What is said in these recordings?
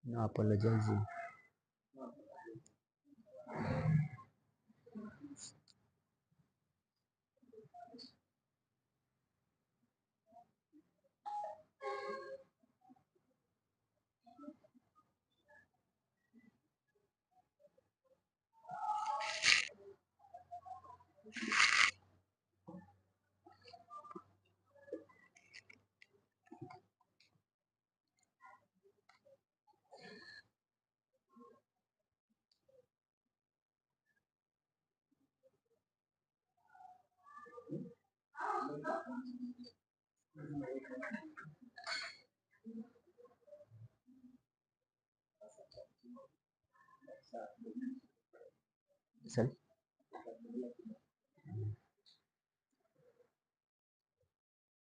No apologizing. Sorry.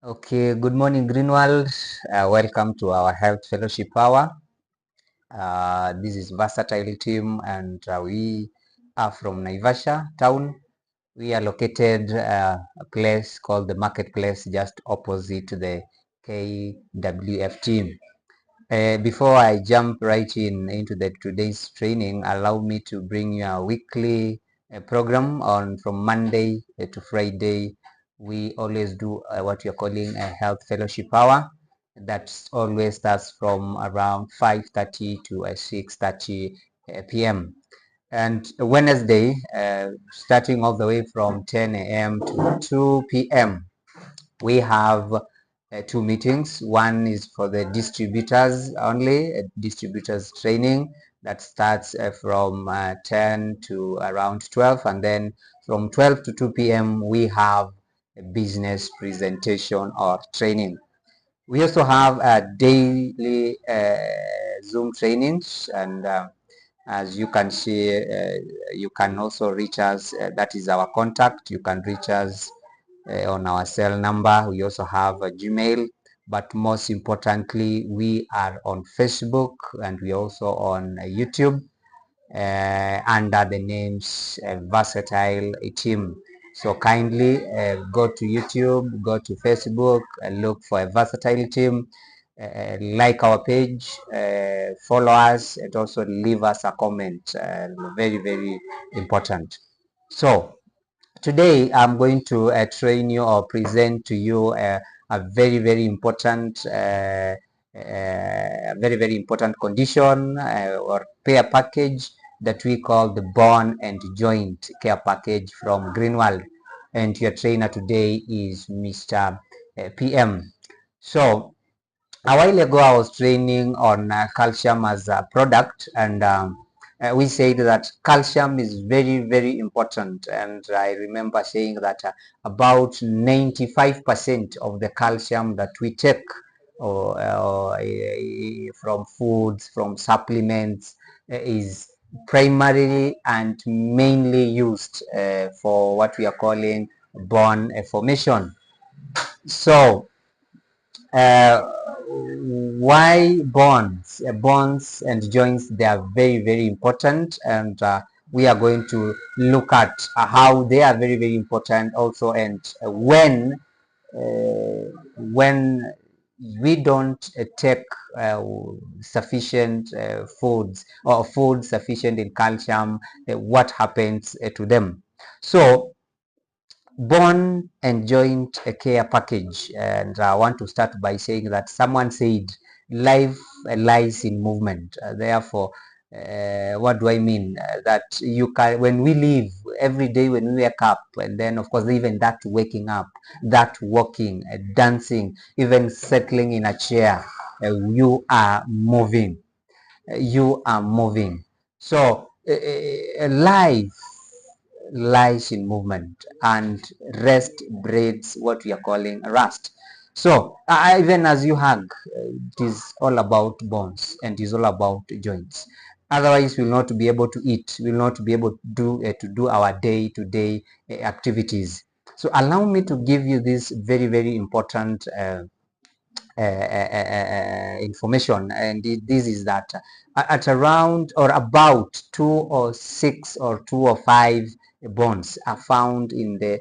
Okay, good morning, Greenwald. Welcome to our Health Fellowship Hour. This is Versatile Team, and we are from Naivasha town. We are located a place called the Marketplace, just opposite the KWF team. Before I jump right into today's training, allow me to bring you a weekly program on from Monday to Friday. We always do what we are calling a health fellowship hour. That always starts from around 5:30 to 6:30 p.m. And Wednesday, starting all the way from 10 a.m. to 2 p.m. We have two meetings. One is for the distributors only, distributors training that starts from 10 to around 12, and then from 12 to 2 p.m. we have a business presentation or training. We also have daily Zoom trainings, and as you can see, you can also reach us. That is our contact. You can reach us on our cell number. We also have a Gmail, but most importantly, we are on Facebook, and we also on YouTube under the names Versatile Team. So kindly go to YouTube, go to Facebook, look for a Versatile Team, like our page, follow us, and also leave us a comment. Very, very important. So today I'm going to train you or present to you a very, very important very, very important condition or care package that we call the bone and joint care package from Greenwald, and your trainer today is Mr. PM. So a while ago I was training on calcium as a product, and we said that calcium is very, very important, and I remember saying that about 95% of the calcium that we take from foods, from supplements, is primarily and mainly used for what we are calling bone formation. So uh, why bonds? Bonds and joints, they are very, very important, and we are going to look at how they are very, very important also, and when we don't take sufficient foods or food sufficient in calcium, what happens to them. So bone and joint care package, and I want to start by saying that someone said life lies in movement. Therefore, what do I mean? That you can, when we live every day, when we wake up, and then of course even that waking up, that walking, dancing, even settling in a chair, you are moving. You are moving. So life lies in movement, and rest breeds what we are calling rust. So even as you hug, it is all about bones and it is all about joints. Otherwise we'll not be able to eat, we'll not be able to do our day-to-day activities. So allow me to give you this very, very important information, and this is that at around or about 2 or 6 or 2 or 5 bones are found in the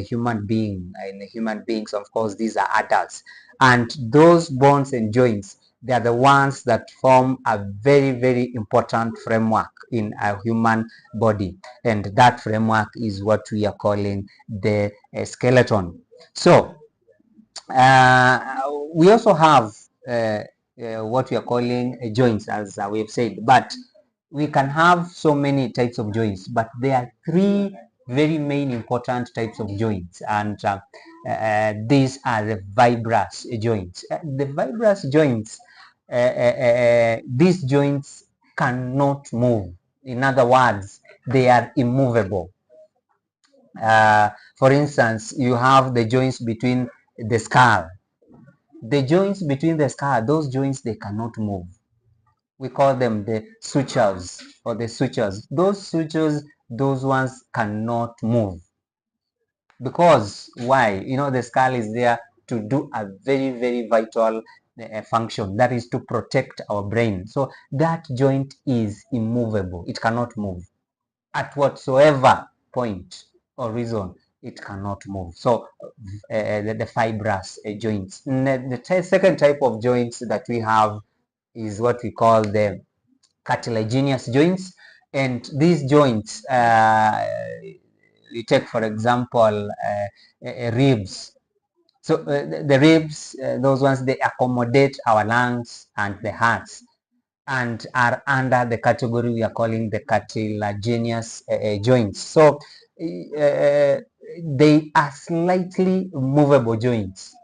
human being. In the human beings, of course, these are adults, and those bones and joints, they are the ones that form a very, very important framework in a human body, and that framework is what we are calling the skeleton. So we also have what we are calling joints, as we have said, but we can have so many types of joints, but there are three very main important types of joints, and these are the fibrous joints. The fibrous joints, these joints cannot move. In other words, they are immovable. For instance, you have the joints between the skull. The joints between the skull, those joints, they cannot move. We call them the sutures or the sutures. Those sutures, those ones cannot move. Because why? The skull is there to do a very, very vital function, that is to protect our brain. So that joint is immovable. It cannot move at whatsoever point or reason. It cannot move. So the fibrous joints. The second type of joints that we have is what we call the cartilaginous joints. And these joints, we take for example ribs. So the ribs, those ones, they accommodate our lungs and the hearts, and are under the category we are calling the cartilaginous joints. So they are slightly movable joints.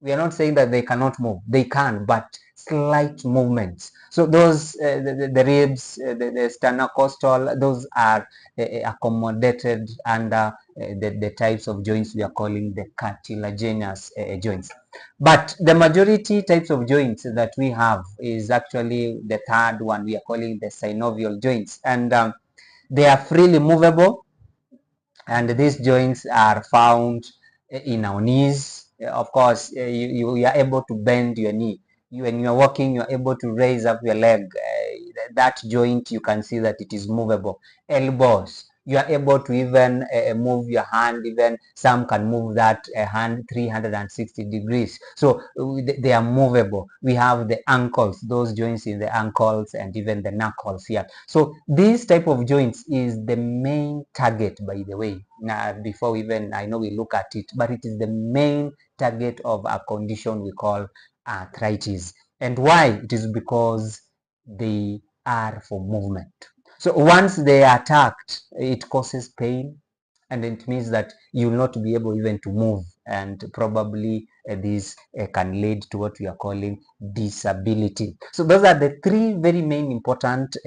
We are not saying that they cannot move. They can, but slight movements. So those, the ribs, the sternocostal, those are accommodated under the types of joints we are calling the cartilaginous joints. But the majority types of joints that we have is actually the third one we are calling the synovial joints, and they are freely movable, and these joints are found in our knees. Of course, you are able to bend your knee. When you are walking, you are able to raise up your leg. That joint, you can see that it is movable. Elbows, you are able to even move your hand. Even some can move that hand 360 degrees. So they are movable. We have the ankles, those joints in the ankles, and even the knuckles here. So this type of joints is the main target, by the way. Now, before even I know we look at it, but it is the main target of a condition we call arthritis. And why? It is because they are for movement. So once they are attacked, it causes pain, and it means that you will not be able even to move, and probably this can lead to what we are calling disability. So those are the three very main important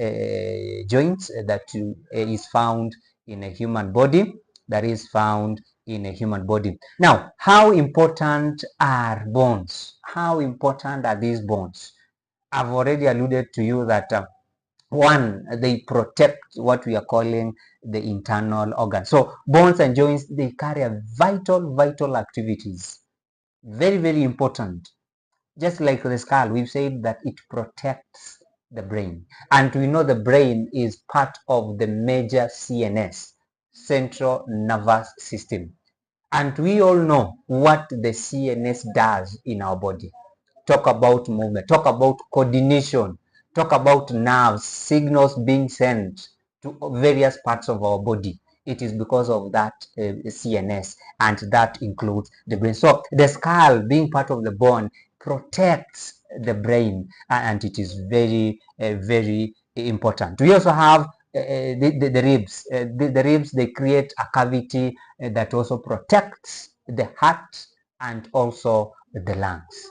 joints that is found in a human body, that is found in a human body. Now, how important are bones? How important are these bones? I've already alluded to you that one, they protect what we are calling the internal organs. So bones and joints, they carry a vital activities. Very, very important. Just like the skull, we've said that it protects the brain. And we know the brain is part of the major CNS, central nervous system. And we all know what the CNS does in our body. Talk about movement, talk about coordination, talk about nerves, signals being sent to various parts of our body. It is because of that CNS, and that includes the brain. So the skull, being part of the bone, protects the brain, and it is very, very important. We also have the ribs. The ribs, they create a cavity that also protects the heart and also the lungs.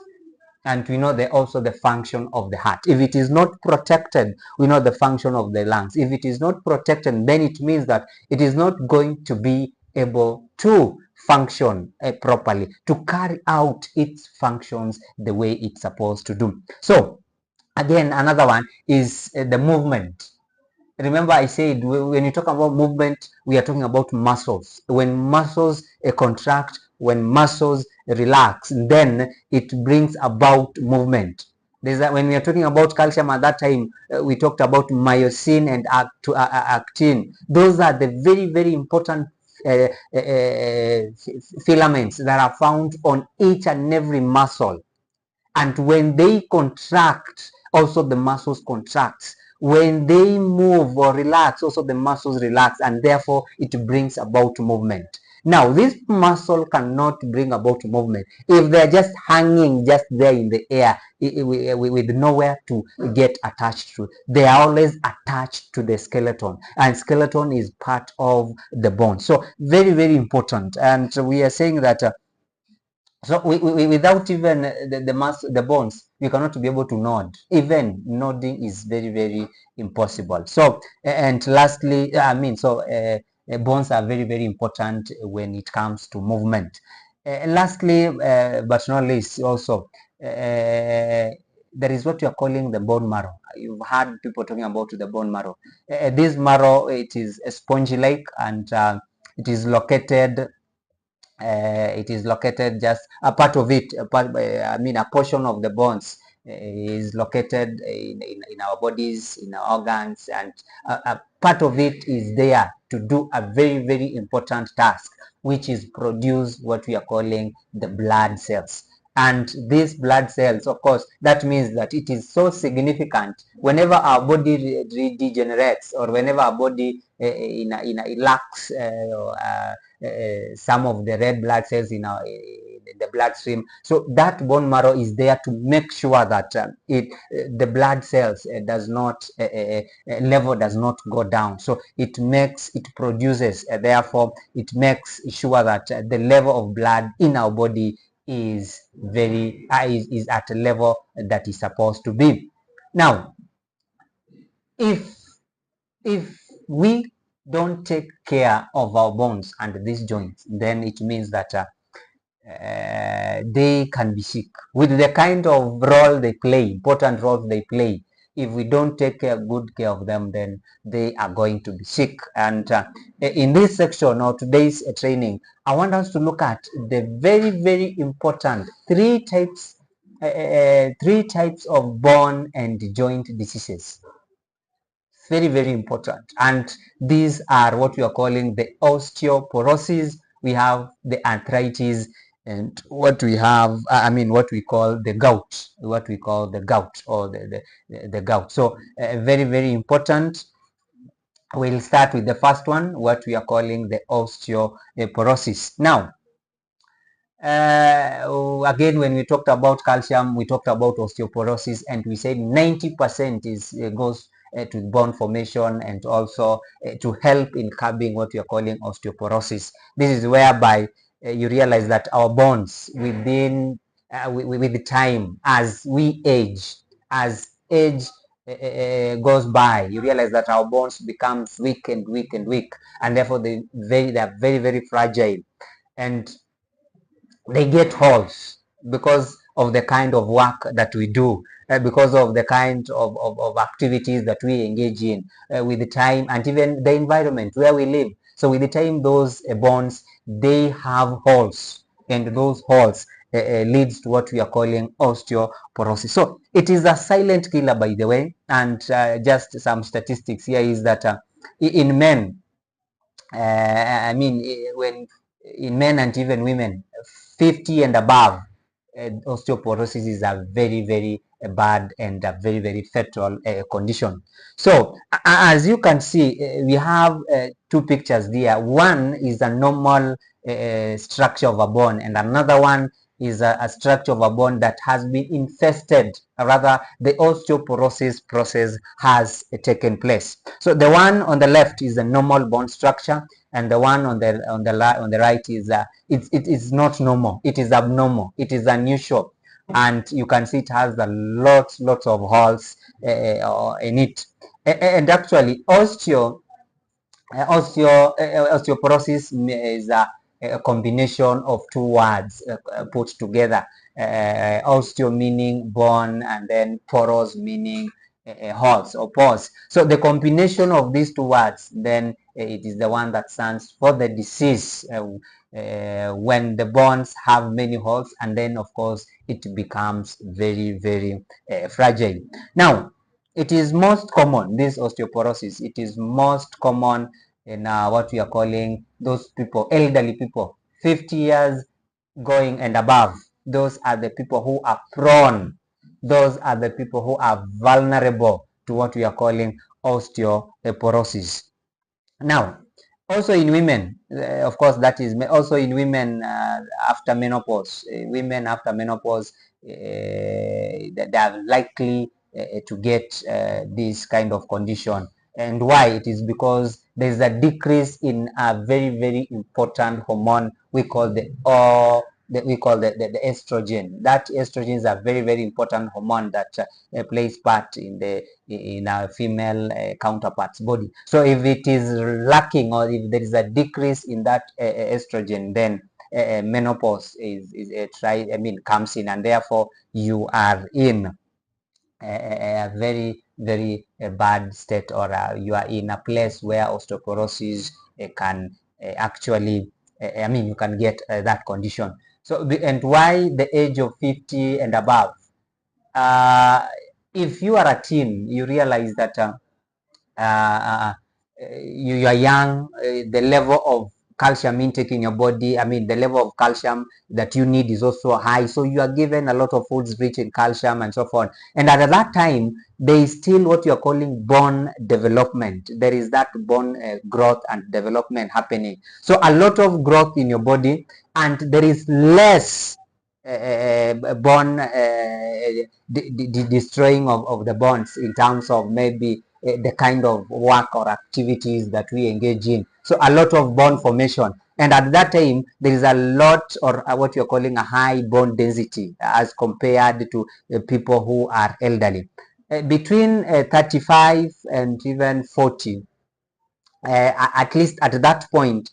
And we know also the function of the heart. If it is not protected, we know the function of the lungs. If it is not protected, then it means that it is not going to be able to function properly, to carry out its functions the way it's supposed to do. So again, another one is the movement. Remember, I said when you talk about movement, we are talking about muscles. When muscles contract, when muscles relax, then it brings about movement. When we are talking about calcium at that time, we talked about myosin and actin. Those are the very, very important uh, filaments that are found on each and every muscle. And when they contract, also the muscles contracts. When they move or relax, also the muscles relax, and therefore it brings about movement. Now, this muscle cannot bring about movement if they're just hanging just there in the air with nowhere to get attached to. They are always attached to the skeleton, and skeleton is part of the bone. So very, very important. And we are saying that so without even the bones, we cannot be able to nod. Even nodding is very, very impossible. So and lastly, bones are very, very important when it comes to movement. Lastly, but not least, also there is what you are calling the bone marrow. You've heard people talking about the bone marrow. This marrow, it is spongy-like, and it is located just a part of it, a portion of the bones is located in our bodies, in our organs, and a part of it is there to do a very, very important task, which is produce what we are calling the blood cells. And these blood cells, of course, that means that it is so significant whenever our body degenerates, or whenever our body lacks some of the red blood cells in the bloodstream. So that bone marrow is there to make sure that the blood cells does not level does not go down. So it produces, therefore it makes sure that the level of blood in our body is very is at a level that is supposed to be. Now, if we don't take care of our bones and these joints, then it means that they can be sick with the kind of role they play, important roles they play. If we don't take good care of them, then they are going to be sick. And in this section or today's training, I want us to look at the very, very important three types of bone and joint diseases. Very, very important. And these are what we are calling the osteoporosis. We have the arthritis, and what we have, what we call the gout, or the gout. So very, very important. We'll start with the first one, what we are calling the osteoporosis. Now, again, when we talked about calcium, we talked about osteoporosis, and we said 90% is goes to bone formation, and also to help in curbing what we are calling osteoporosis. This is whereby you realize that our bones with the time, as we age, as age goes by, you realize that our bones becomes weak and weak and weak, and therefore they are very, very fragile, and they get holes because of the kind of work that we do, because of the kind of activities that we engage in with the time, and even the environment where we live. So with the time, those bones, they have holes, and those holes leads to what we are calling osteoporosis. So it is a silent killer, by the way. And just some statistics here is that in men, when in men and even women 50 and above, osteoporosis is a very, very bad and a very, very fatal condition. So as you can see, we have two pictures there. One is a normal structure of a bone, and another one is a structure of a bone that has been infested. Rather, the osteoporosis process has taken place. So the one on the left is a normal bone structure, and the one on the right is it is not normal. It is abnormal. It is unusual, and you can see it has a lots of holes in it. And actually, osteoporosis is a combination of two words put together. Osteo meaning bone, and then poros meaning holes or pores. So the combination of these two words, then it is the one that stands for the disease when the bones have many holes, and then of course it becomes very, very fragile. Now, it is most common, this osteoporosis, it is most common in what we are calling those people, elderly people, 50 years going and above. Those are the people who are prone. Those are the people who are vulnerable to what we are calling osteoporosis. Now, also in women, of course, that is also in women after menopause. Women after menopause, they are likely to get this kind of condition. And why? It is because there is a decrease in a very, very important hormone we call the estrogen. That estrogen is a very, very important hormone that plays part in our female counterparts body. So if it is lacking, or if there is a decrease in that estrogen, then menopause comes in, and therefore you are in a very, very bad state, or you are in a place where osteoporosis can actually you can get that condition. So and why the age of 50 and above? uh, if you are a teen, you realize that uh, you are young, the level of calcium intake in your body, the level of calcium that you need is also high. So you are given a lot of foods rich in calcium and so forth. And at that time, there is still what you are calling bone development. There is that bone growth and development happening. So a lot of growth in your body, and there is less bone destroying of the bonds in terms of maybe the kind of work or activities that we engage in. So a lot of bone formation. And at that time, there is a lot, or what you're calling a high bone density as compared to people who are elderly. Between 35 and even 40, at least at that point,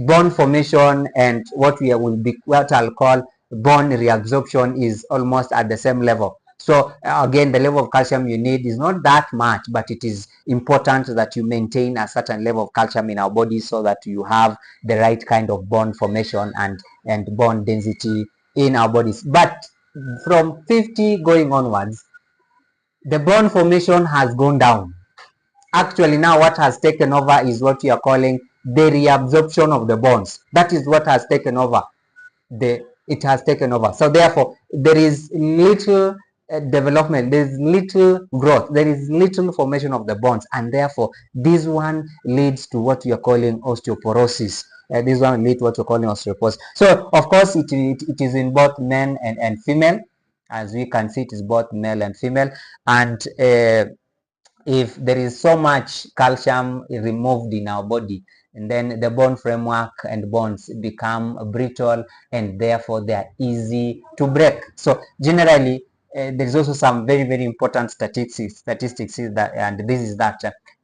bone formation and what I'll call bone reabsorption is almost at the same level. So again, the level of calcium you need is not that much, but it is important that you maintain a certain level of calcium in our body so that you have the right kind of bone formation and bone density in our bodies. But from 50 going onwards, the bone formation has gone down. Actually, now what has taken over is what we are calling the reabsorption of the bones. That is what has taken over. It has taken over. So therefore, there is little development, there is little growth, there is little formation of the bones, and therefore this one leads to what we are calling osteoporosis. This one leads to what we're calling osteoporosis. So of course, it is in both men and female. As we can see, it is both male and female. And if there is so much calcium removed in our body, and then the bone framework and bones become brittle, and therefore they are easy to break. So generally, there is also some very, very important statistics is that, and this is that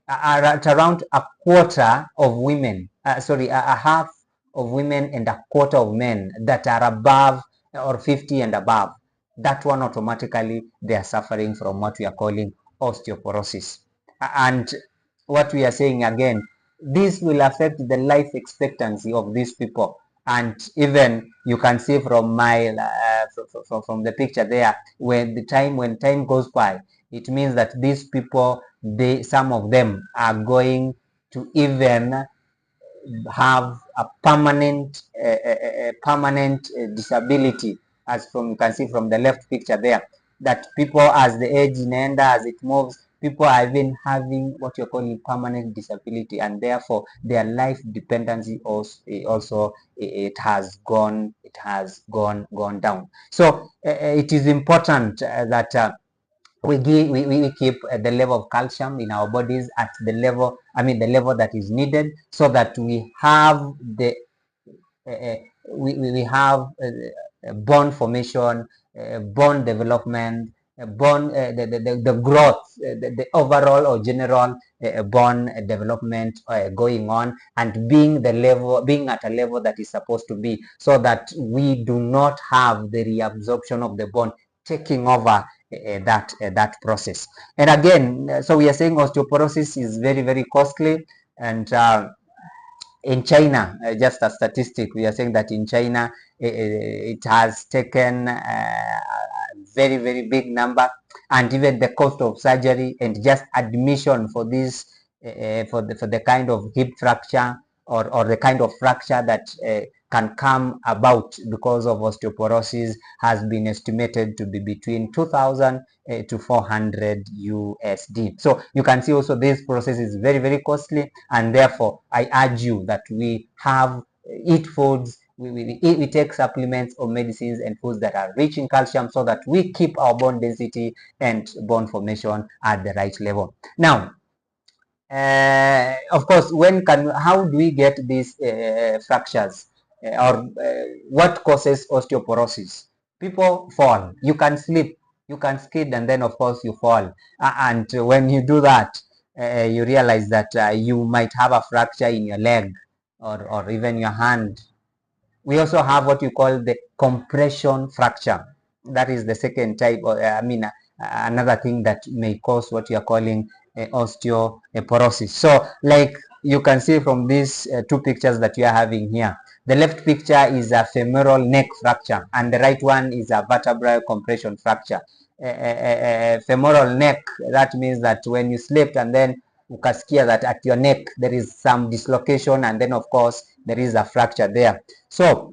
at around a quarter of women, a half of women and a quarter of men that are above or 50 and above, that one automatically they are suffering from what we are calling osteoporosis. And what we are saying again, this will affect the life expectancy of these people. And even you can see from my from the picture there, when time goes by, it means that these people, some of them are going to even have a permanent disability, as from you can see from the left picture there, that people, as the age in as it moves, people are even having what you're calling permanent disability, and therefore their life dependency also it has gone down. So it is important that we keep the level of calcium in our bodies at the level, the level that is needed, so that we have uh, we have bone formation, bone development, the growth, the overall or general bone development going on, and being at a level that is supposed to be, so that we do not have the reabsorption of the bone taking over that process. And again, so we are saying osteoporosis is very, very costly, and in China, just a statistic, we are saying that in China, it has taken a very, very big number, and even the cost of surgery and just admission for this, for the kind of hip fracture, or the kind of fracture that can come about because of osteoporosis, has been estimated to be between 2,000 to 400 USD. So you can see also this process is very, very costly, and therefore I urge you that we have eat foods, we take supplements or medicines and foods that are rich in calcium, so that we keep our bone density and bone formation at the right level. Now, of course, how do we get these fractures, or what causes osteoporosis? People fall. You can slip, you can skid, and then of course you fall. And when you do that, you realize that you might have a fracture in your leg, or even your hand. We also have what you call the compression fracture. That is the second type, or another thing that may cause what you are calling osteoporosis. So, like you can see from these two pictures that you are having here, the left picture is a femoral neck fracture, and the right one is a vertebral compression fracture. Femoral neck, that means that when you slept and then ukasikia that at your neck there is some dislocation, and then of course there is a fracture there. So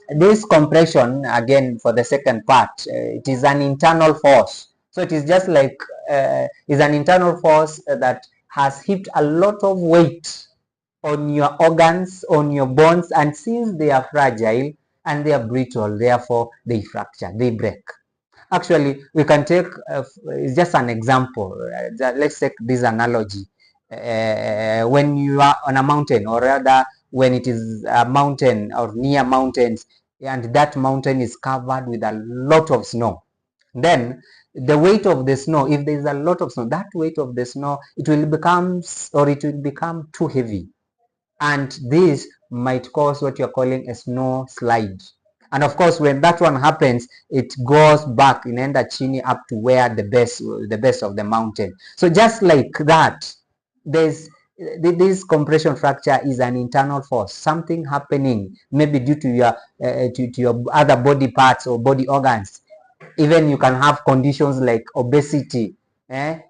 this compression, again, for the second part, it is an internal force. So it is just like is an internal force that has heaped a lot of weight on your organs, on your bones, and since they are fragile and they are brittle, therefore they fracture, they break. Actually, we can take it's just an example. Let's take this analogy. When you are on a mountain, or rather when it is a mountain or near mountains, and that mountain is covered with a lot of snow, then the weight of the snow, if there is a lot of snow, that weight of the snow, it will become too heavy, and this might cause what you're calling a snow slide. And of course, when that one happens, it goes back inaenda chini up to where the base of the mountain. So just like that, there's this compression fracture is an internal force, something happening maybe due to your other body parts or body organs. Even you can have conditions like obesity,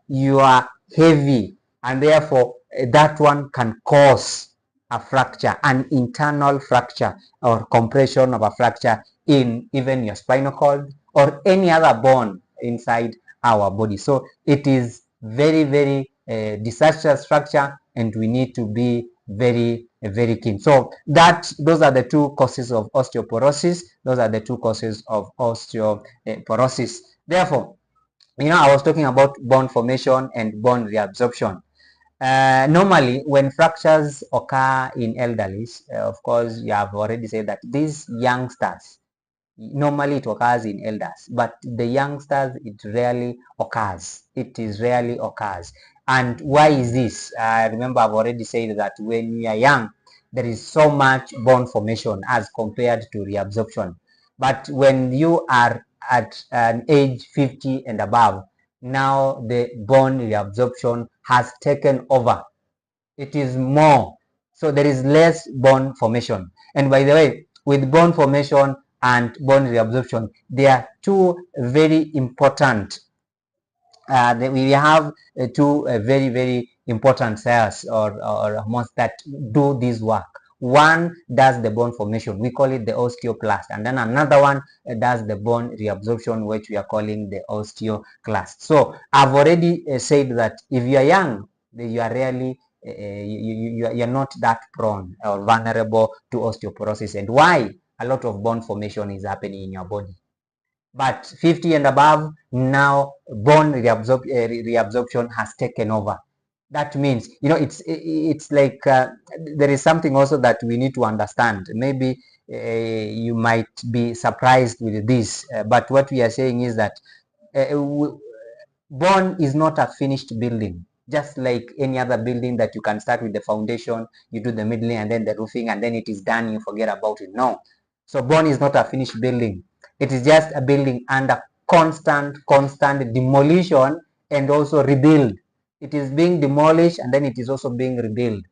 you are heavy, and therefore that one can cause a fracture, an internal fracture or compression of a fracture in even your spinal cord or any other bone inside our body. So it is very, very disastrous fracture, and we need to be very, very keen. So those are the two causes of osteoporosis. Those are the two causes of osteoporosis. Therefore, I was talking about bone formation and bone reabsorption. Normally, when fractures occur in elderly, of course, you have already said that these youngsters, normally it occurs in elders, but the youngsters, it rarely occurs. It is rarely occurs. And why is this? Remember, I've already said that when you are young, there is so much bone formation as compared to reabsorption. But when you are at an age 50 and above, now the bone reabsorption has taken over. It is more. So there is less bone formation. And by the way, with bone formation and bone reabsorption, they are two very important. We have two very, very important cells or hormones that do this work. One does the bone formation, we call it the osteoclast, and then another one does the bone reabsorption, which we are calling the osteoclast. So I've already said that if you are young, you are really you're not that prone or vulnerable to osteoporosis. And why? A lot of bone formation is happening in your body. But 50 and above, now bone reabsorption has taken over. That means, it's like there is something also that we need to understand. Maybe you might be surprised with this, but what we are saying is that bone is not a finished building, just like any other building that you can start with the foundation, you do the middling and then the roofing, and then it is done, you forget about it. No. So bone is not a finished building. It is just a building under constant demolition and also rebuild. It is being demolished and then it is also being rebuilt.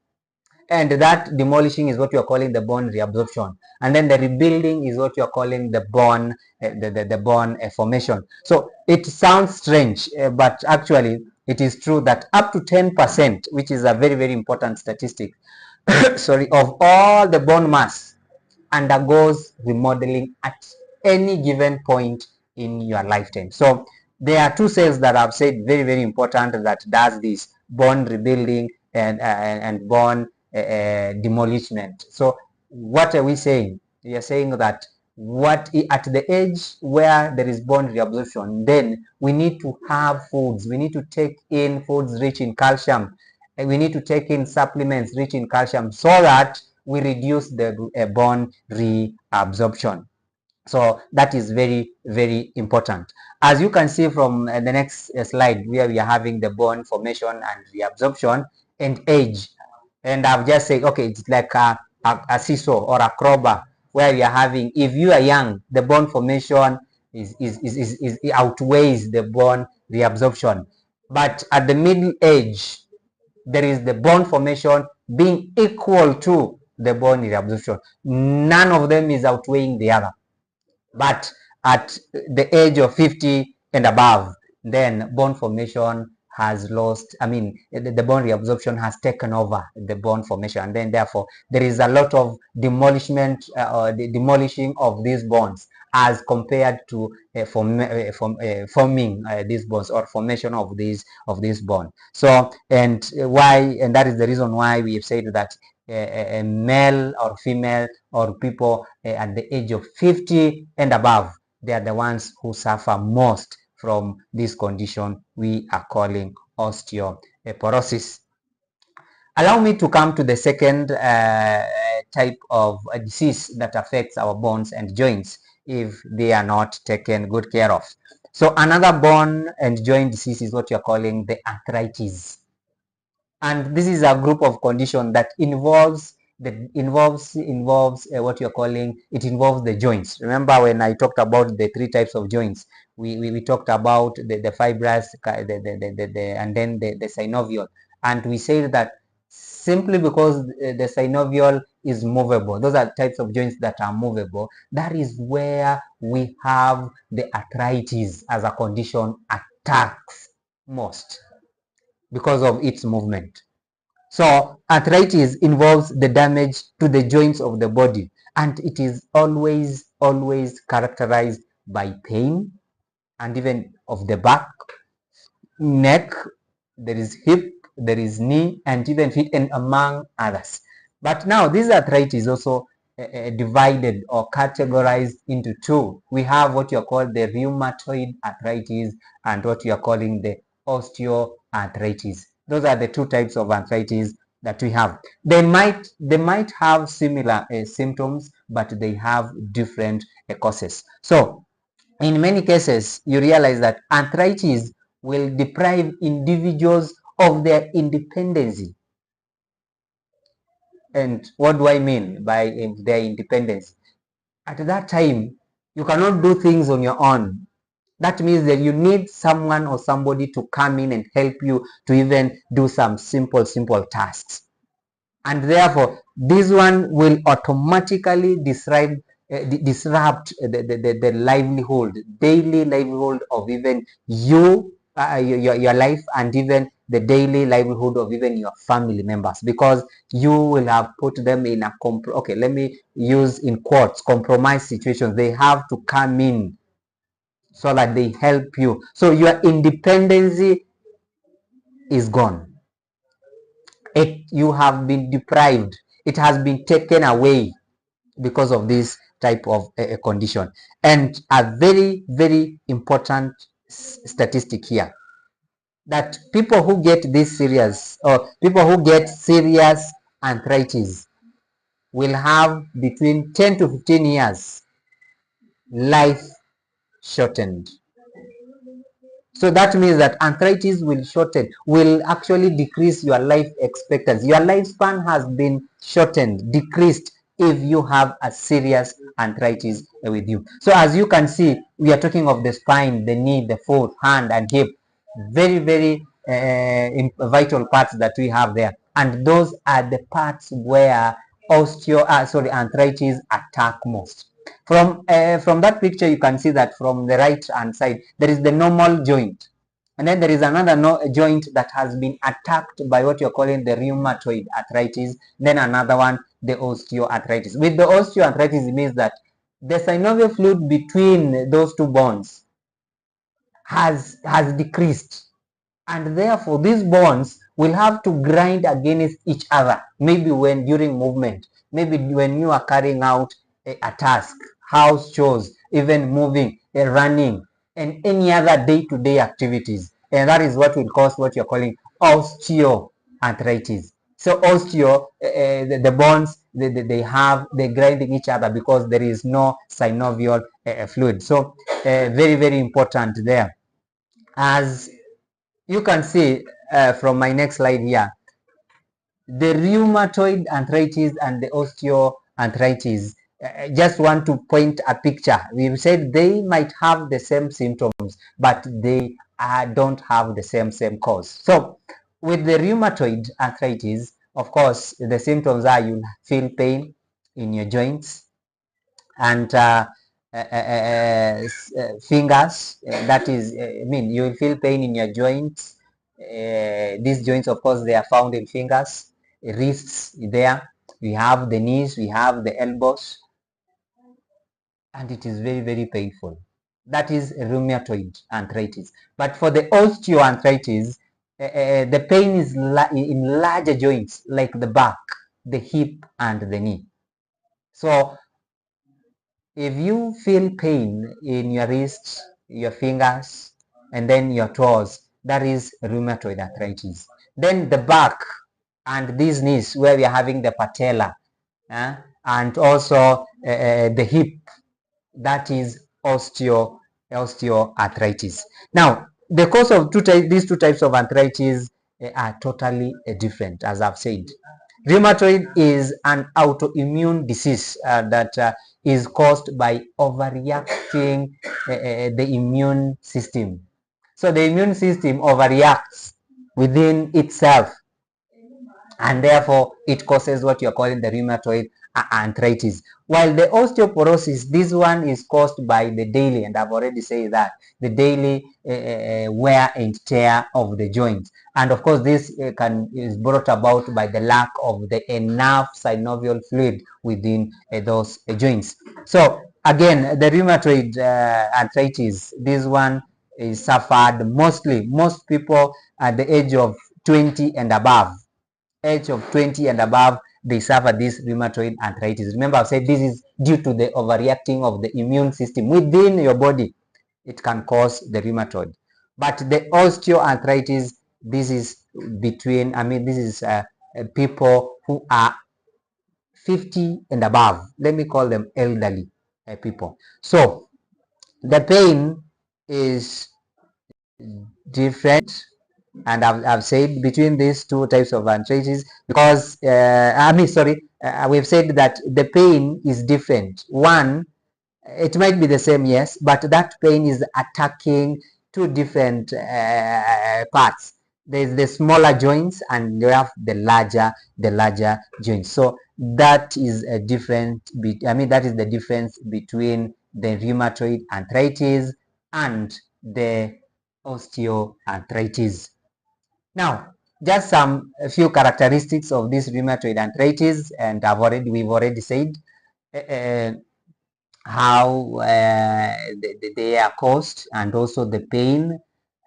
And that demolishing is what you are calling the bone reabsorption, and then the rebuilding is what you are calling the bone the bone formation. So it sounds strange, but actually it is true that up to 10%, which is a very very important statistic, sorry, of all the bone mass undergoes remodeling at any given point in your lifetime. So there are two cells that I've said very very important that does this bone rebuilding and bone demolishment. So what are we saying? We are saying that what at the age where there is bone reabsorption, then we need to have foods. We need to take in foods rich in calcium, and we need to take in supplements rich in calcium so that we reduce the bone reabsorption. So that is very very important. As you can see from the next slide, where we are having the bone formation and reabsorption and age, and I've just said, okay, it's like a seesaw or a crowbar, where you are having, if you are young, the bone formation is outweighs the bone reabsorption, but at the middle age there is the bone formation being equal to the bone reabsorption. None of them is outweighing the other. But at the age of 50 and above, then bone formation has lost, I mean, the bone reabsorption has taken over the bone formation, and then therefore there is a lot of demolishment or the demolishing of these bones as compared to forming these bones or formation of these bones. So and that is the reason why we have said that a male or female or people at the age of 50 and above, they are the ones who suffer most from this condition we are calling osteoporosis. Allow me to come to the second type of disease that affects our bones and joints if they are not taken good care of. So another bone and joint disease is what you're calling the arthritis. And this is a group of condition that involves what you're calling, it involves the joints. Remember when I talked about the three types of joints, we talked about the fibrous, and then the synovial, and we said that simply because the synovial is movable, those are types of joints that are movable, that is where we have the arthritis as a condition attacks most because of its movement. So arthritis involves the damage to the joints of the body, and it is always characterized by pain, and even of the back, neck, there is hip, there is knee, and even feet, and among others. But now this arthritis also divided or categorized into two. We have what you are called the rheumatoid arthritis and what you are calling the osteoarthritis. Those are the two types of arthritis that we have. They might have similar symptoms, but they have different causes. So in many cases, you realize that arthritis will deprive individuals of their independence. And what do I mean by their independence? At that time, you cannot do things on your own. That means that you need someone or somebody to come in and help you to even do some simple tasks. And therefore this one will automatically disrupt the livelihood, daily livelihood of even your life, and even the daily livelihood of even your family members, because you will have put them in a okay, let me use in quotes, compromise situations. They have to come in so that they help you, so your independence is gone. You have been deprived, it has been taken away because of this type of condition. And a very very important statistic here, that people who get this serious, or people who get serious arthritis, will have between 10 to 15 years life shortened. So that means that arthritis will actually decrease your life expectancy. Your lifespan has been shortened, decreased, if you have a serious arthritis with you. So as you can see, we are talking of the spine, the knee, the foot, hand, and hip. Very, very vital parts that we have there. and those are the parts where arthritis attack most. From that picture, you can see that from the right hand side there is the normal joint, and then there is another joint that has been attacked by what you're calling the rheumatoid arthritis, then another one, the osteoarthritis. With the osteoarthritis, it means that the synovial fluid between those two bones has decreased, and therefore these bones will have to grind against each other, maybe when during movement, maybe when you are carrying out a task, house chores, even moving, running, and any other day-to-day activities, and that is what will cause what you're calling osteoarthritis. So the bones, they grinding each other because there is no synovial fluid. So very, very important there. As you can see from my next slide here, the rheumatoid arthritis and the osteoarthritis, just want to point a picture. We've said they might have the same symptoms, but they don't have the same cause. So with the rheumatoid arthritis, of course, the symptoms are you feel pain in your joints, and fingers. That is, I mean, you will feel pain in your joints. These joints, of course, they are found in fingers, wrists. There we have the knees, we have the elbows, and it is very, very painful. That is rheumatoid arthritis. But for the osteoarthritis, the pain is in larger joints like the back, the hip, and the knee. So if you feel pain in your wrists, your fingers, and then your toes, that is rheumatoid arthritis. Then the back and these knees, where we are having the patella, and also the hip, that is osteoarthritis. Now, the cause of these two types of arthritis are totally different, as I've said. Rheumatoid is an autoimmune disease that is caused by overreacting the immune system. So the immune system overreacts within itself, and therefore it causes what you're calling the rheumatoid arthritis. While the osteoporosis, this one is caused by the daily, and I've already said that, the daily wear and tear of the joints. And of course, this is brought about by the lack of the enough synovial fluid within those joints. So again, the rheumatoid arthritis, this one is suffered mostly, most people at the age of 20 and above. Age of 20 and above, they suffer this rheumatoid arthritis. Remember, I've said this is due to the overreacting of the immune system within your body. It can cause the rheumatoid. But the osteoarthritis, this is between, I mean, this is people who are 50 and above. Let me call them elderly people. So the pain is different, and I've said between these two types of arthritis, because we've said that the pain is different. One, it might be the same, yes, but that pain is attacking two different parts. There's the smaller joints, and you have the larger joints. So that is a different that is the difference between the rheumatoid arthritis and the osteoarthritis. Now, just a few characteristics of this rheumatoid arthritis, and we've already said how they are caused, and also the pain,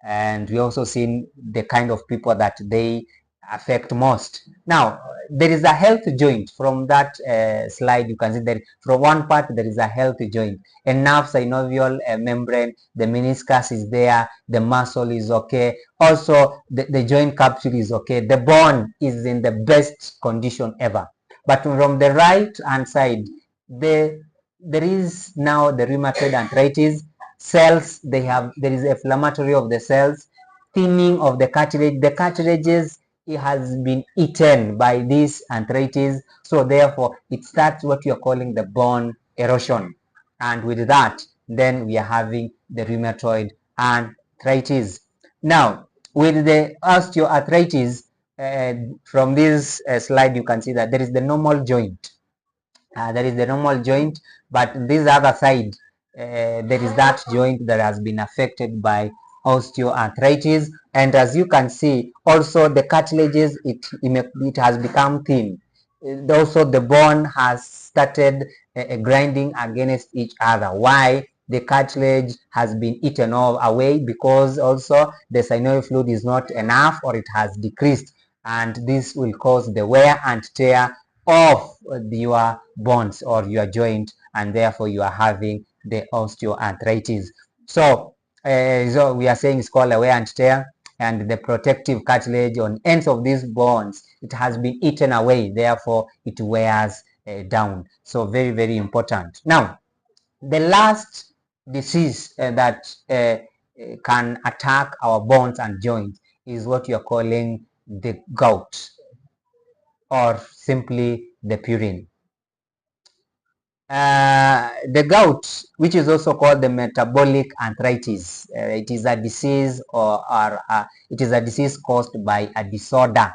and we also seen the kind of people that they affect most. Now, there is a health joint. From that slide, you can see that from one part there is a health joint, a nerve synovial membrane, the meniscus is there, the muscle is okay, also the joint capsule is okay, the bone is in the best condition ever. But from the right hand side, there is now the rheumatoid arthritis cells. There is inflammatory of the cells, thinning of the cartilage. The cartilages, it has been eaten by this arthritis, so therefore it starts what you are calling the bone erosion, and with that, then we are having the rheumatoid arthritis. Now, with the osteoarthritis, from this slide, you can see that there is the normal joint. There is the normal joint, but this other side, there is that joint that has been affected by osteoarthritis. And as you can see, also the cartilages, it has become thin. Also, the bone has started grinding against each other. Why? The cartilage has been eaten all away, because also the synovial fluid is not enough, or it has decreased, and this will cause the wear and tear of your bones or your joint, and therefore you are having the osteoarthritis. So, so we are saying it's called a wear and tear, and the protective cartilage on ends of these bones, it has been eaten away, therefore it wears down. So very, very important. Now, the last disease that can attack our bones and joints is what you are calling the gout, or simply the purine. The gout, which is also called the metabolic arthritis, it is a disease, or it is a disease caused by a disorder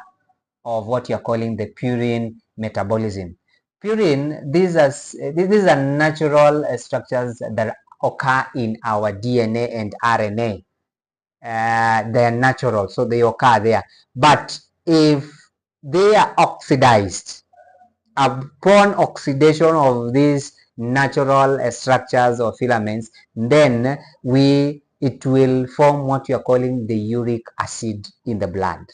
of what you're calling the purine metabolism. Purine, these are natural structures that occur in our DNA and RNA. They are natural, so they occur there. But if they are oxidized, upon oxidation of these natural structures or filaments, then it will form what you are calling the uric acid in the blood.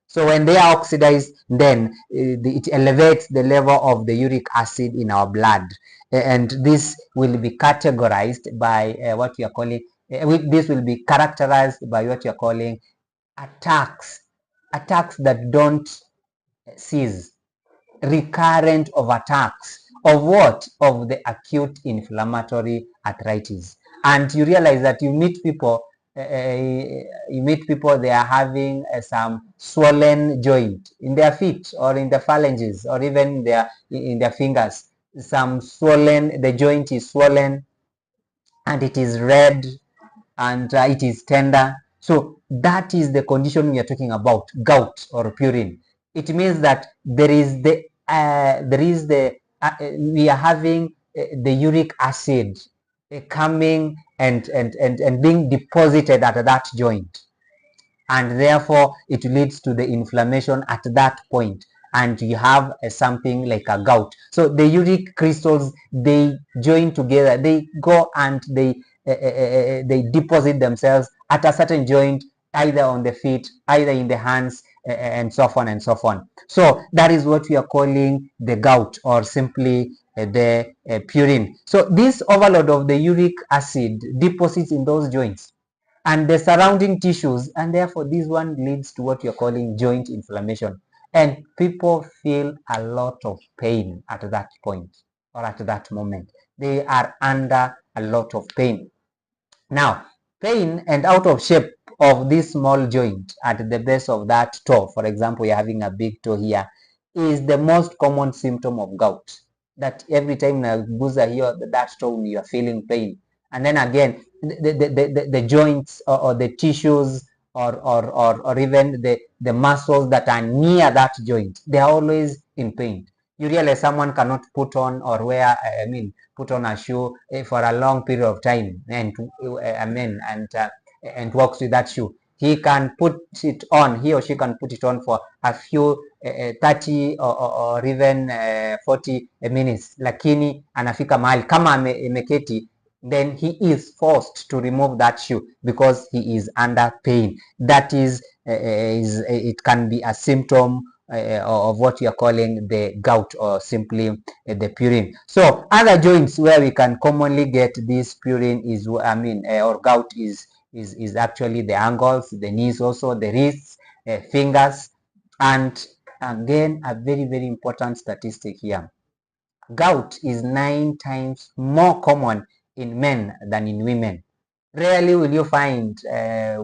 So when they are oxidized, then it elevates the level of the uric acid in our blood, and this will be categorized by what you are calling. This will be characterized by what you are calling attacks that don't cease, recurrent of attacks of what? Of the acute inflammatory arthritis. And you realize that you meet people, they are having some swollen joint in their feet, or in the phalanges, or even in their fingers. Some swollen, the joint is swollen, and it is red, and it is tender. So that is the condition we are talking about, gout or purine. It means that we are having the uric acid coming and being deposited at that joint, and therefore it leads to the inflammation at that point, and you have something like a gout. So the uric crystals, they join together, they go and they deposit themselves at a certain joint, either on the feet, either in the hands, and so on and so on. So that is what we are calling the gout, or simply the purine. So this overload of the uric acid deposits in those joints and the surrounding tissues, and therefore this one leads to what you're calling joint inflammation, and people feel a lot of pain at that point, or at that moment. They are under a lot of pain. Now, pain and out of shape of this small joint at the base of that toe, for example, you're having a big toe here, is the most common symptom of gout. That every time you guza here, that toe, you are feeling pain. And then again, the joints, or the tissues, or even the muscles that are near that joint, they are always in pain. You realize someone cannot put on or wear, put on a shoe for a long period of time, and and walks with that shoe. He or she can put it on for a few 30 or even 40 minutes, lakini anafika mahali kama ameketi, then he is forced to remove that shoe because he is under pain. That it can be a symptom of what we are calling the gout, or simply the purine. So other joints where we can commonly get this purine is, or gout, is actually the ankles, the knees, also the wrists, fingers. And again, a very, very important statistic here: gout is 9 times more common in men than in women. Rarely will you find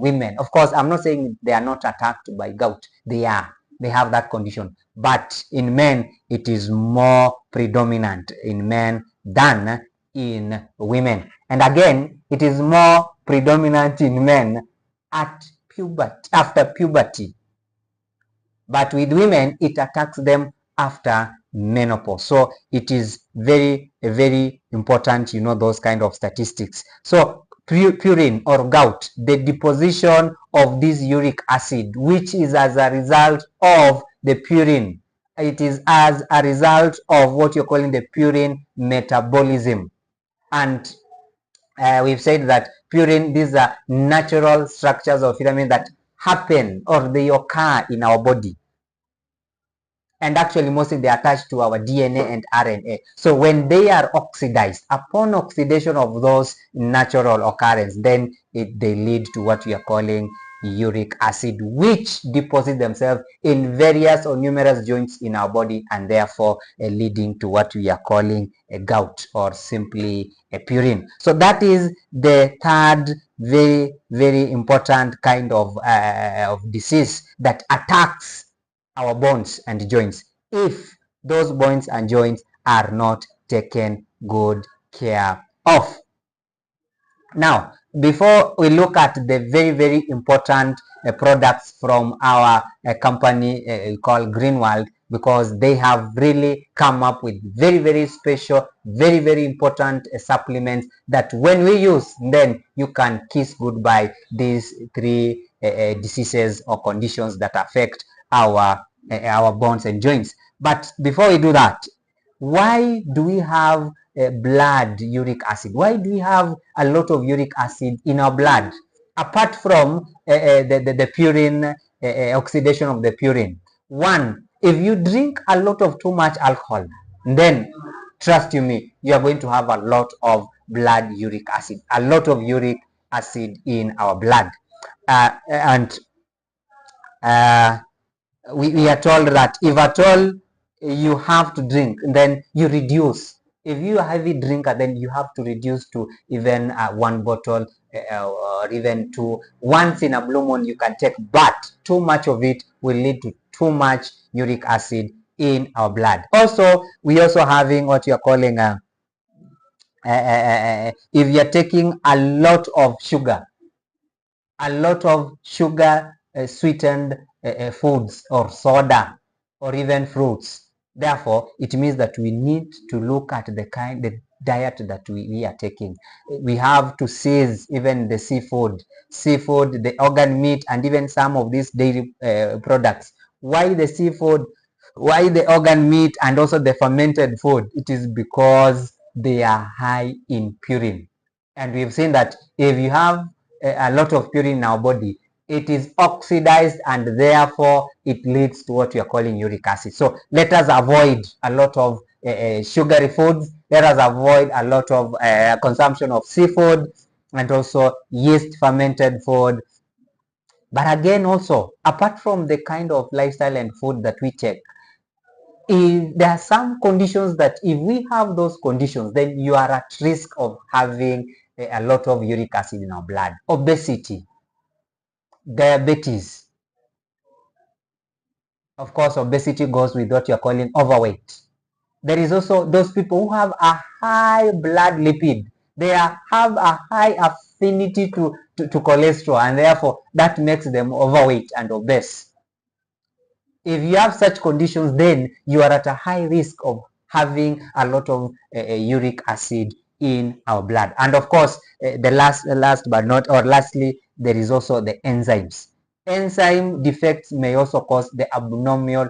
women. Of course, I'm not saying they are not attacked by gout. They are. They have that condition. But in men, it is more predominant in men than in women. And again, it is more predominant in men at puberty, after puberty. but with women it attacks them after menopause. So it is very, very important, you know, those kind of statistics. So purine or gout, the deposition of this uric acid, which is as a result of the purine. It is as a result of what you're calling the purine metabolism. And we've said that purine, these are natural structures of vitamin that happen or they occur in our body, and actually mostly they are attached to our DNA and RNA. So when they are oxidized, upon oxidation of those natural occurrence, then they lead to what we are calling uric acid, which deposit themselves in various or numerous joints in our body, and therefore leading to what we are calling a gout or simply a purine. So that is the third very, very important kind of disease that attacks our bones and joints if those bones and joints are not taken good care of. Now, before we look at the very, very important products from our company called Greenworld, because they have really come up with very, very special, very, very important supplements that when we use, then you can kiss goodbye these three diseases or conditions that affect our bones and joints. But before we do that, why do we have blood uric acid? Why do we have a lot of uric acid in our blood apart from the purine, oxidation of the purine? One, if you drink a lot of too much alcohol, then trust you me, you are going to have a lot of blood uric acid, a lot of uric acid in our blood. And we are told that if at all you have to drink, then you reduce. If you are a heavy drinker, then you have to reduce to even one bottle or even two. Once in a blue moon you can take, but too much of it will lead to too much uric acid in our blood. Also, we also having what you are calling if you are taking a lot of sugar, sweetened foods or soda or even fruits. Therefore, it means that we need to look at the diet that we are taking. We have to cease even the seafood, the organ meat, and even some of these dairy products. Why the seafood? Why the organ meat and also the fermented food? It is because they are high in purine. And we've seen that if you have a lot of purine in our body, it is oxidized and therefore it leads to what we are calling uric acid. So let us avoid a lot of sugary foods. Let us avoid a lot of consumption of seafood and also yeast fermented food. But again, also, apart from the kind of lifestyle and food that we check, if there are some conditions that if we have those conditions, then you are at risk of having a lot of uric acid in our blood. Obesity, diabetes. Of course, obesity goes with what you're calling overweight. There is also those people who have a high blood lipid. They have a high affinity to cholesterol, and therefore that makes them overweight and obese. If you have such conditions, then you are at a high risk of having a lot of uric acid in our blood. And of course, the last but not, or lastly, there is also the enzymes. Enzyme defects may also cause the abnormal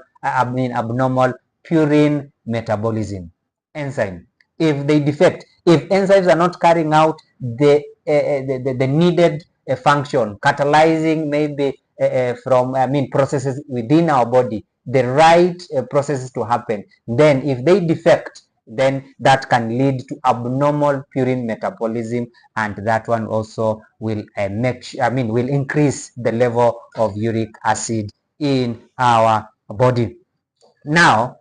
purine metabolism. Enzyme, if they defect, if enzymes are not carrying out the needed function, catalyzing maybe from processes within our body, the right processes to happen, then if they defect, then that can lead to abnormal purine metabolism, and that one also will will increase the level of uric acid in our body. Now,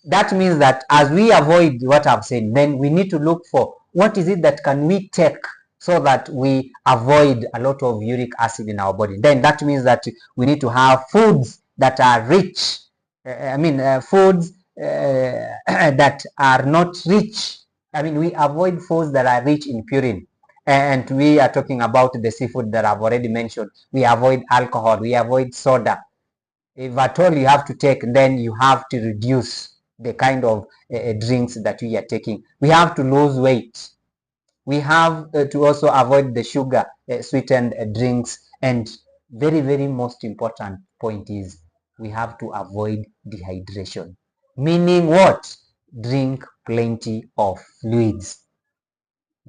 that means that as we avoid what I've said, then we need to look for what is it that can we take so that we avoid a lot of uric acid in our body. Then that means that we need to have foods that are rich. Foods that are not rich. We avoid foods that are rich in purine. And we are talking about the seafood that I've already mentioned. We avoid alcohol. We avoid soda. If at all you have to take, then you have to reduce the kind of drinks that we are taking. We have to lose weight. We have to also avoid the sugar sweetened drinks. And very, very most important point is we have to avoid dehydration. Meaning what? Drink plenty of fluids.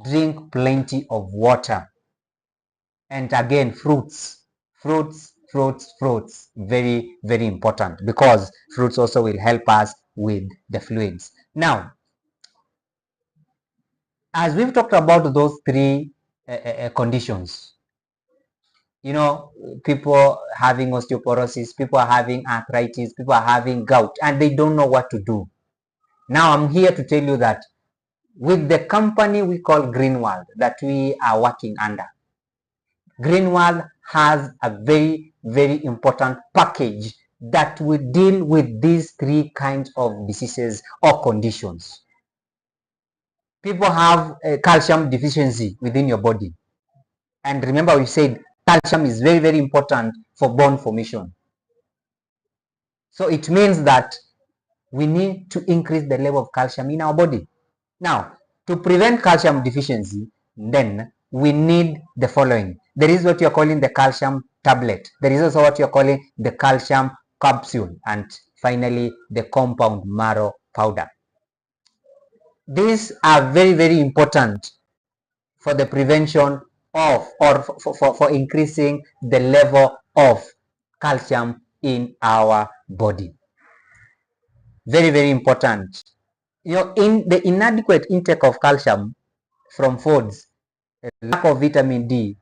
Drink plenty of water. And again, fruits, very, very important, because fruits also will help us with the fluids. Now, as we've talked about those three conditions, people having osteoporosis, people are having arthritis, people are having gout, and they don't know what to do. Now, I'm here to tell you that with the company we call Greenworld that we are working under, Greenworld has a very, very important package that will deal with these three kinds of diseases or conditions. People have a calcium deficiency within your body. And remember, we said calcium is very, very important for bone formation. So it means that we need to increase the level of calcium in our body. Now, to prevent calcium deficiency, then we need the following. There is what you're calling the calcium tablet. There is also what you're calling the calcium capsule. And finally, the compound marrow powder. These are very, very important for the prevention of, or for increasing the level of calcium in our body. Very, very important. In the inadequate intake of calcium from foods, lack of vitamin D,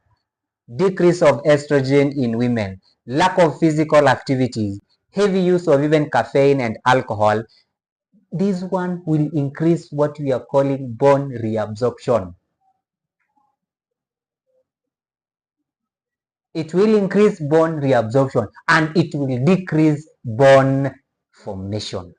decrease of estrogen in women, lack of physical activities, heavy use of even caffeine and alcohol, this one will increase what we are calling bone reabsorption. It will increase bone reabsorption and it will decrease bone formation.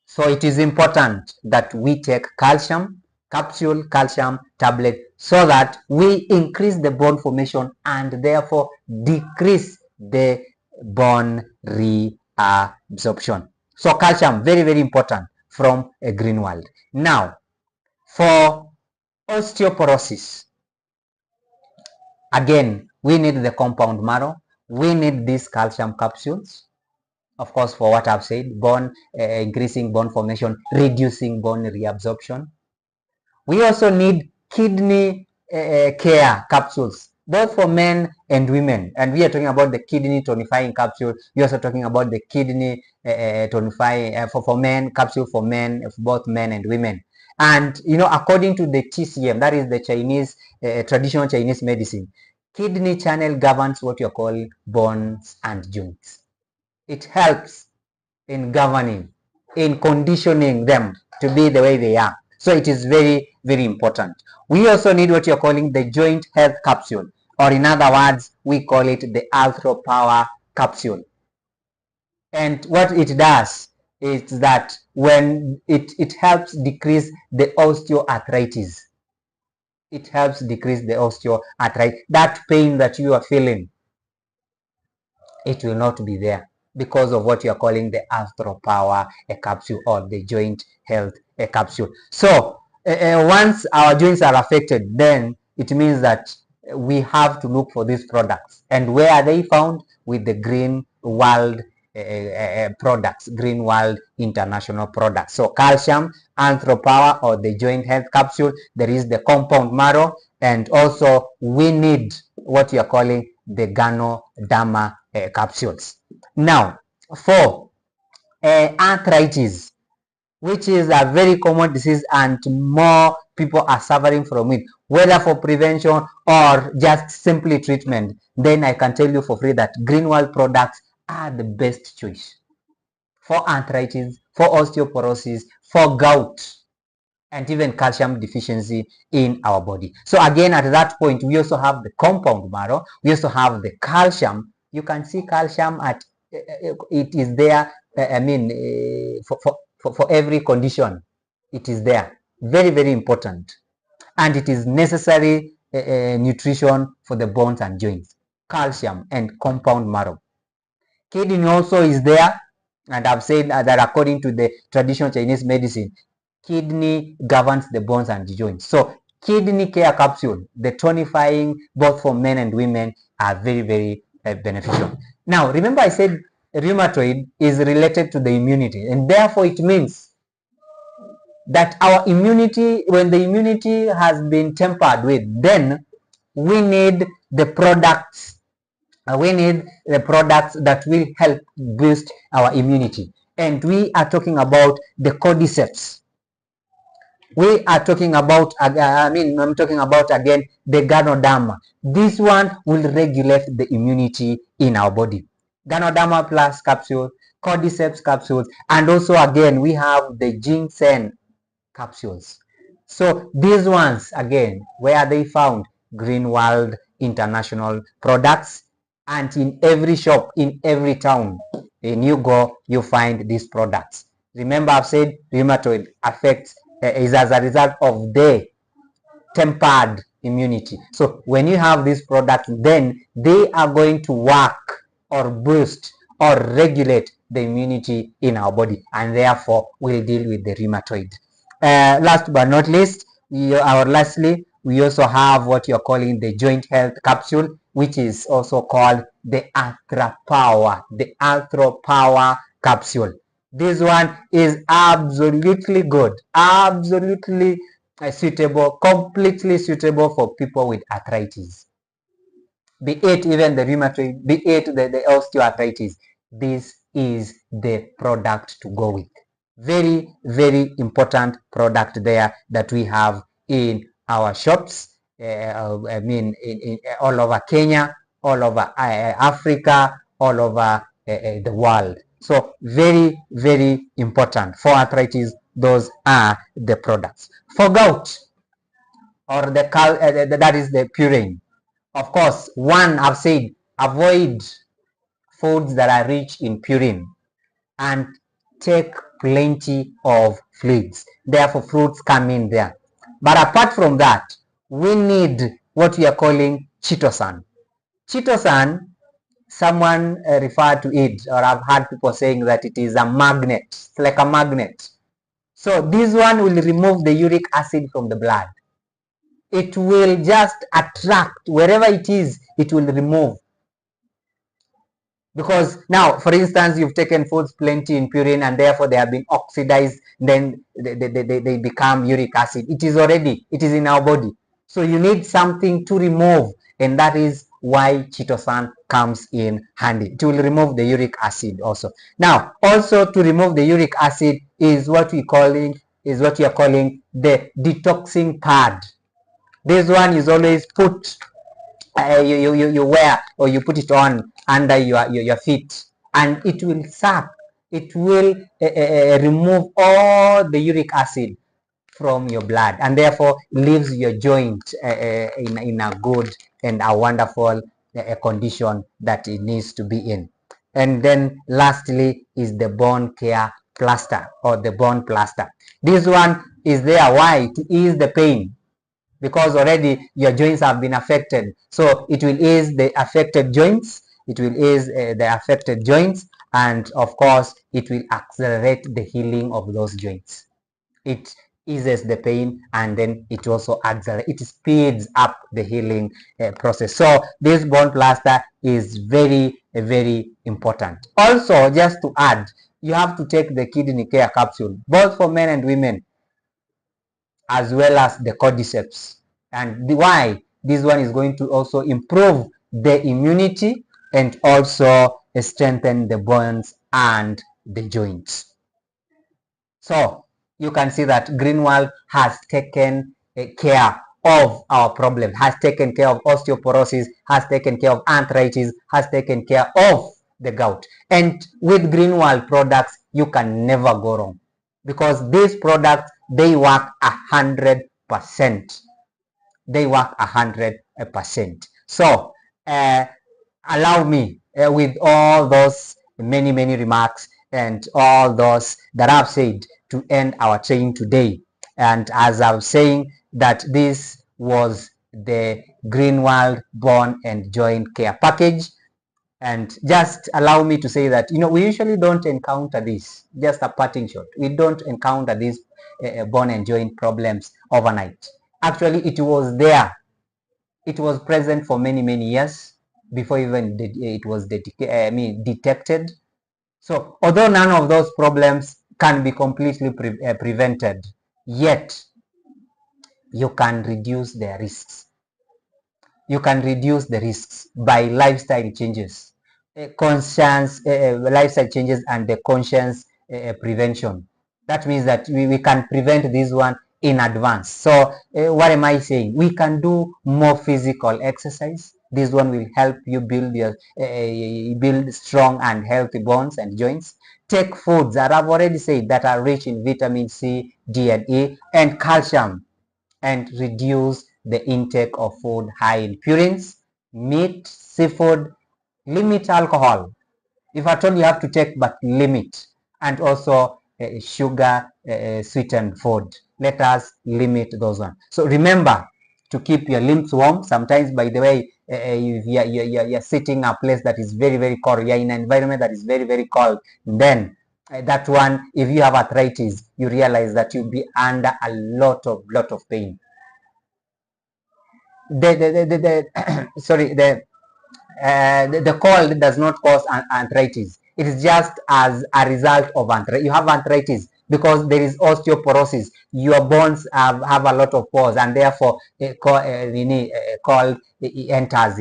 So it is important that we take calcium capsule, calcium tablet, so that we increase the bone formation and therefore decrease the bone reabsorption. So calcium, very, very important from a Greenworld. Now, for osteoporosis, again, we need the compound marrow. We need these calcium capsules. Of course, for what I've said, bone increasing bone formation, reducing bone reabsorption. We also need kidney care capsules, both for men and women. And we are talking about the kidney tonifying capsule. We're also talking about the kidney tonifying for men, capsule for men, for both men and women. And, according to the TCM, that is the Chinese, traditional Chinese medicine, kidney channel governs what you're calling bones and joints. It helps in governing, in conditioning them to be the way they are. So it is very, very important. We also need what you're calling the joint health capsule, or in other words, we call it the Arthro Power capsule. And what it does is that when it helps decrease the osteoarthritis. It helps decrease the osteoarthritis. That pain that you are feeling, it will not be there, because of what you are calling the Arthro Power capsule, or the joint health capsule. So once our joints are affected, then it means that we have to look for these products. And where are they found? With the Greenworld products, Greenworld International products. So calcium, Arthro Power, or the joint health capsule. There is the compound marrow, and also we need what you are calling the Ganoderma capsules. Now, for arthritis, which is a very common disease and more people are suffering from it, whether for prevention or just simply treatment, then I can tell you for free that Greenworld products are the best choice for arthritis, for osteoporosis, for gout, and even calcium deficiency in our body. So again, at that point, we also have the compound marrow. We also have the calcium. You can see calcium at it is there. For every condition, it is there. Very, very important, and it is necessary nutrition for the bones and joints. calcium, and compound marrow. Kidney also is there, and I've said that according to the traditional Chinese medicine, kidney governs the bones and the joints. So kidney care capsule, the tonifying both for men and women, are very, very beneficial. Now, remember I said rheumatoid is related to the immunity, and therefore it means that our immunity, when the immunity has been tempered with, then we need the products that will help boost our immunity. And we are talking about the cordyceps. We are talking about, I'm talking about again the Ganoderma. This one will regulate the immunity in our body. Ganoderma plus capsule, cordyceps capsules, and also again we have the ginseng capsules. So these ones again, where are they found? Greenwald International Products, and in every shop, in every town in you go, you find these products. Remember, I've said rheumatoid affects is as a result of the tempered immunity. So when you have these products, then they are going to work or boost or regulate the immunity in our body, and therefore will deal with the rheumatoid. Last but not least, lastly, we also have what you're calling the joint health capsule, which is also called the Arthro Power capsule. This one is absolutely good, absolutely suitable, completely suitable for people with arthritis, be it even the rheumatoid, be it the osteoarthritis. This is the product to go with. Very, very important product there that we have in our shops. In all over Kenya, all over Africa, all over the world. So very, very important for arthritis. Those are the products. For gout, or that is the purine. Of course, one, I've said avoid foods that are rich in purine and take plenty of fluids. Therefore, fruits come in there. But apart from that, we need what we are calling chitosan. Chitosan, someone referred to it, or I've heard people saying that it is a magnet. It's like a magnet. So this one will remove the uric acid from the blood. It will just attract wherever it is, it will remove. Because now, for instance, you've taken foods plenty in purine and therefore they have been oxidized, then they become uric acid. It is in our body. So you need something to remove, and that is why chitosan comes in handy. It will remove the uric acid also. Now, also to remove the uric acid is what we are calling the detoxing pad. This one is always put, you wear, or you put it on under your feet, and it will suck. It will remove all the uric acid from your blood, and therefore leaves your joint in a good and a wonderful condition that it needs to be in. And then lastly is the bone care plaster, or the bone plaster. This one is there, why? To ease the pain, because already your joints have been affected. So it will ease the affected joints. It will ease the affected joints, and of course, it will accelerate the healing of those joints. It eases the pain, and then it also it speeds up the healing process. So this bone plaster is very, very important. Also, just to add, you have to take the kidney care capsule, both for men and women, as well as the cordyceps. And why? This one is going to also improve the immunity and also strengthen the bones and the joints. So you can see that Greenwald has taken care of our problem, has taken care of osteoporosis, has taken care of arthritis, has taken care of the gout. And with Greenwald products, you can never go wrong, because these products, they work 100%. They work 100%. So allow me, with all those many, many remarks and all those that I've said, to end our training today. And as I was saying, that this was the Greenwald Bone and Joint Care Package. And just allow me to say that, we usually don't encounter this, just a parting shot. We don't encounter these bone and joint problems overnight. Actually, it was there. It was present for many, many years before even it was detected. So, although none of those problems can be completely prevented, yet you can reduce their risks. You can reduce the risks by lifestyle changes, conscious lifestyle changes, and the conscious prevention. That means that we can prevent this one in advance. So what am I saying? We can do more physical exercise. This one will help you build your build strong and healthy bones and joints. Take foods that I've already said that are rich in vitamin C, D, and E, and calcium, and reduce the intake of food high in purines, meat, seafood. Limit alcohol. If at all you have to take, but limit. And also sugar sweetened food. Let us limit those ones. So remember to keep your limbs warm. Sometimes, by the way, if you're sitting a place that is very, very cold, you're in an environment that is very, very cold, then that one, if you have arthritis, you realize that you'll be under a lot of pain. Sorry, the cold does not cause arthritis. It is just as a result of arthritis. You have arthritis because there is osteoporosis. Your bones have a lot of pores, and therefore cold enters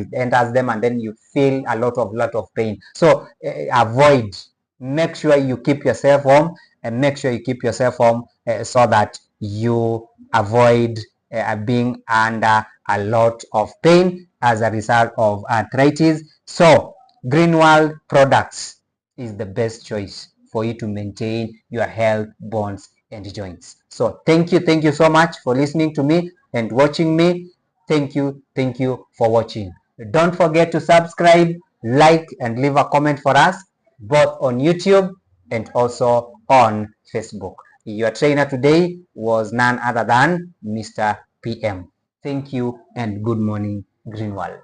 them, and then you feel a lot of pain. So avoid. Make sure you keep yourself warm, and make sure you keep yourself warm so that you avoid being under a lot of pain as a result of arthritis. So Greenwald products is the best choice for you to maintain your health, bones, and joints. So thank you so much for listening to me and watching me. Thank you for watching. Don't forget to subscribe, like, and leave a comment for us, both on YouTube and also on Facebook. Your trainer today was none other than Mr. PM. Thank you and good morning, Greenwald.